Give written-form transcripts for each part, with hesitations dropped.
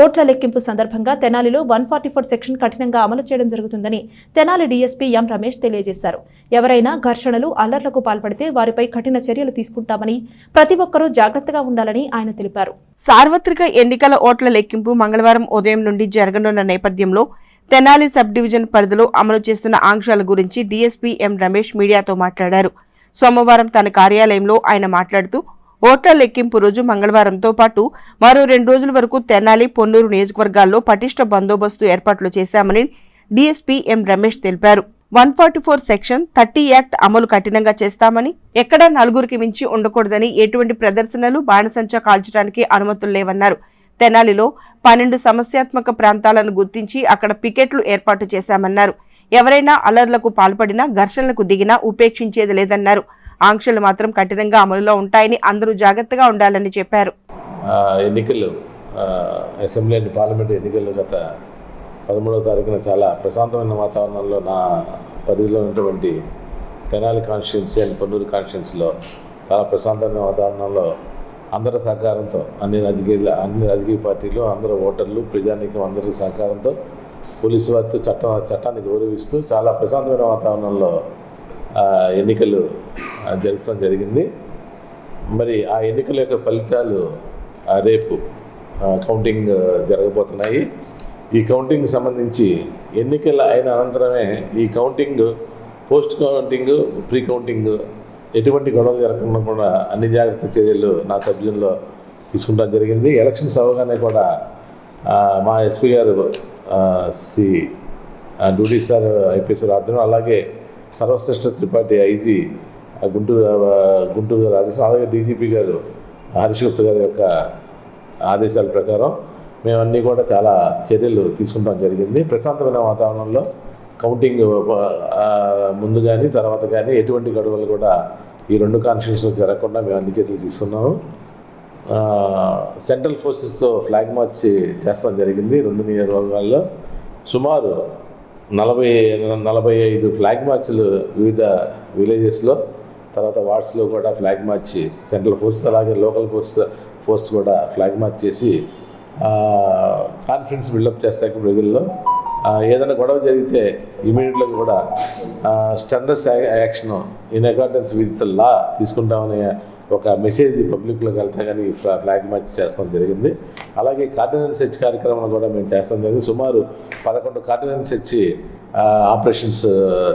ఓట్ల లెక్కింపు సందర్భంగా తెనాలిలో 144 సెక్షన్ కఠినంగా అమలు చేయడం జరుగుతుందని తెనాలి డీఎస్పీ ఎం రమేష్ తెలియజేశారు. ఎవరైనా ఘర్షణలు, అల్లర్లకు పాల్పడితే వారిపై కఠిన చర్యలు తీసుకుంటామని, ప్రతి ఒక్కరూ జాగ్రత్తగా ఉండాలని ఆయన తెలిపారు. సార్వత్రిక ఎన్నికల ఓట్ల లెక్కింపు మంగళవారం ఉదయం నుండి జరగనున్న నేపథ్యంలో తెనాలి సబ్ డివిజన్ పరిధిలో అమలు చేస్తున్న ఆంక్షల గురించి డీఎస్పీ ఎం రమేష్ మీడియాతో మాట్లాడారు. సోమవారం తన కార్యాలయంలో ఆయన మాట్లాడుతూ ఓట్ల లెక్కింపు రోజు మంగళవారంతో పాటు మరో 2 రోజుల వరకు తెనాలి, పొన్నూరు నియోజకవర్గాల్లో పటిష్ట బందోబస్తు ఏర్పాట్లు చేశామని డీఎస్పీ ఎం రమేష్ తెలిపారు. 144 సెక్షన్ 30 యాక్ట్ అమలు కఠినంగా చేస్తామని, ఎక్కడా 4గురికి మించి ఉండకూడదని, ఎటువంటి ప్రదర్శనలు, బాణసంచా కాల్చడానికి అనుమతులు లేవన్నారు. తెనాలిలో 12 సమస్యాత్మక ప్రాంతాలను గుర్తించి అక్కడ పికెట్లు ఏర్పాటు చేశామన్నారు. ఎవరైనా అల్లర్లకు పాల్పడినా, ఘర్షణలకు దిగినా ఉపేక్షించేది లేదన్నారు. ఆంక్షలు మాత్రం కఠినంగా అమలులో ఉంటాయని అందరూ జాగ్రత్తగా ఉండాలని చెప్పారు. ఎన్నికలు అసెంబ్లీ అండ్ పార్లమెంట్ ఎన్నికలు గత 13వ తారీఖున చాలా ప్రశాంతమైన వాతావరణంలో నా పరిధిలో ఉన్నటువంటి తెనాలి కాన్స్టిట్యున్సీ అండ్ పొన్నూరు కాన్స్టిట్యున్సీలో చాలా ప్రశాంతమైన వాతావరణంలో అందరి సహకారంతో అన్ని రాజకీయ పార్టీలు, అందరూ ఓటర్లు, ప్రజానీకం అందరి సహకారంతో పోలీసు వారితో చట్టాన్ని గౌరవిస్తూ చాలా ప్రశాంతమైన వాతావరణంలో ఎన్నికలు జరపడం జరిగింది. మరి ఆ ఎన్నికల యొక్క ఫలితాలు రేపు కౌంటింగ్ జరగబోతున్నాయి. ఈ కౌంటింగ్ సంబంధించి ఎన్నికల అయిన అనంతరమే ఈ counting, post counting, pre counting ఎటువంటి గొడవలు జరగకుండా కూడా అన్ని జాగ్రత్త చర్యలు నా సబ్జెక్టులో తీసుకుంటాం జరిగింది. ఎలక్షన్స్ అవగానే కూడా మా ఎస్పీ గారు సి డ్యూటీ సార్ ఐపీఎస్ ఆధ్వర్యంలో, అలాగే సర్వశ్రేష్ఠ త్రిపాఠి ఐజీ గుంటూరు గారు ఆదేశం, అలాగే డీజీపీ గారు హరీష్ గుప్తా గారి యొక్క ఆదేశాల ప్రకారం మేమన్నీ కూడా చాలా చర్యలు తీసుకుంటాం జరిగింది. ప్రశాంతమైన వాతావరణంలో కౌంటింగ్ ముందు కానీ తర్వాత కానీ ఎటువంటి గొడవలు కూడా ఈ 2 కాన్స్టిట్యూన్సీలో జరగకుండా మేము అన్ని చర్యలు తీసుకున్నాము. సెంట్రల్ ఫోర్సెస్తో ఫ్లాగ్ మార్చ్ చేస్తాం జరిగింది. 2 నియోజకవర్గాల్లో సుమారు 45 ఫ్లాగ్ మార్చ్లు వివిధ విలేజెస్లో, తర్వాత వార్డ్స్లో కూడా ఫ్లాగ్ మార్చ్ సెంట్రల్ ఫోర్స్ అలాగే లోకల్ ఫోర్స్ కూడా ఫ్లాగ్ మార్చ్ చేసి కాన్ఫిడెన్స్ బిల్డప్ చేస్తాయి ప్రజల్లో. ఏదైనా గొడవ జరిగితే ఇమీడియట్గా కూడా స్టండర్స్ action in accordance with law తీసుకుంటామనే ఒక మెసేజ్ పబ్లిక్లోకి వెళ్తా కానీ ఫ్లాగ్ మార్చ్ చేస్తాం జరిగింది. అలాగే కార్డినెన్స్ సెర్చ్ కార్యక్రమాలు కూడా మేము చేస్తాం జరిగింది. సుమారు 11 కార్డినెన్స్ సెర్చ్ ఆపరేషన్స్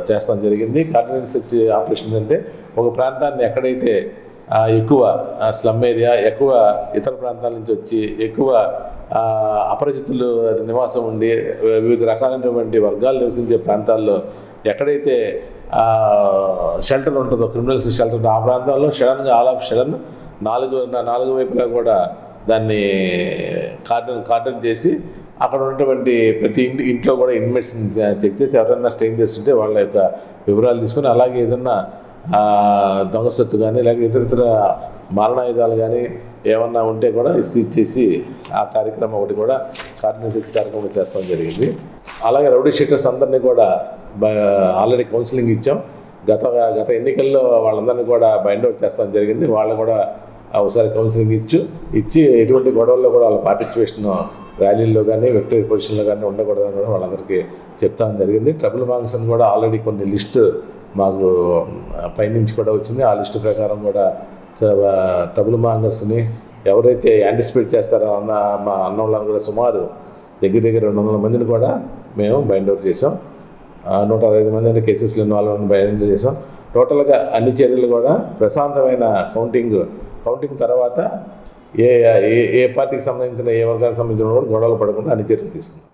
చేస్తాం జరిగింది. కార్డినెన్స్ సెర్చ్ ఆపరేషన్ అంటే ఒక ప్రాంతాన్ని ఎక్కడైతే ఎక్కువ స్లమ్ ఏరియా, ఎక్కువ ఇతర ప్రాంతాల నుంచి వచ్చి ఎక్కువ అపరిచితులు నివాసం ఉండి వివిధ రకాలైనటువంటి వర్గాలు నివసించే ప్రాంతాల్లో ఎక్కడైతే షెల్టర్ ఉంటుందో, క్రిమినల్స్ షెల్టర్, ఆ ప్రాంతాల్లో సడన్గా ఆల్ ఆఫ్ సడన్ 4 వైపులా కూడా దాన్ని కార్డన్ చేసి అక్కడ ఉన్నటువంటి ప్రతి ఇంట్లో కూడా ఇన్మేట్స్ చెక్ చేసి ఎవరైనా స్టేయింగ్ చేస్తుంటే వాళ్ళ యొక్క వివరాలు తీసుకొని, అలాగే ఏదన్నా దొంగ సొత్తు కానీ లేకపోతే ఇతర మారణాయుధాలు కానీ ఏమన్నా ఉంటే కూడా సీజ్ చేసి ఆ కార్యక్రమం ఒకటి కూడా కార్డినెన్స్ సెర్చ్ కార్యక్రమం చేస్తాం జరిగింది. అలాగే రౌడీ షీటర్స్ అందరినీ కూడా ఆల్రెడీ కౌన్సిలింగ్ ఇచ్చాం. గత ఎన్నికల్లో వాళ్ళందరినీ కూడా బైండ్ అవుట్ చేస్తాం జరిగింది. వాళ్ళు కూడా ఒకసారి కౌన్సిలింగ్ ఇచ్చి ఎటువంటి గొడవల్లో కూడా వాళ్ళ పార్టిసిపేషన్ ర్యాలీల్లో కానీ విక్టరీ పొజిషన్లో కానీ ఉండకూడదని కూడా వాళ్ళందరికీ చెప్తాం జరిగింది. ట్రబుల్ మాంగర్స్ అని కూడా ఆల్రెడీ కొన్ని లిస్టు మాకు పైనుంచి కూడా వచ్చింది. ఆ లిస్టు ప్రకారం కూడా ట్రబుల్ మాంగర్స్ని ఎవరైతే యాంటిసిపేట్ చేస్తారో మా అన్నోళ్ళని కూడా సుమారు దగ్గర 200 మందిని కూడా మేము బైండ్ అవుట్ చేసాం. 160 మంది అంటే కేసెస్లో ఇన్వాల్వ్ అని బైండ్ చేసాం. టోటల్గా అన్ని చర్యలు కూడా ప్రశాంతమైన కౌంటింగ్ తర్వాత ఏ పార్టీకి సంబంధించిన, ఏ వర్గానికి సంబంధించిన కూడా గొడవలు పడకుండా అన్ని చర్యలు తీసుకున్నాం.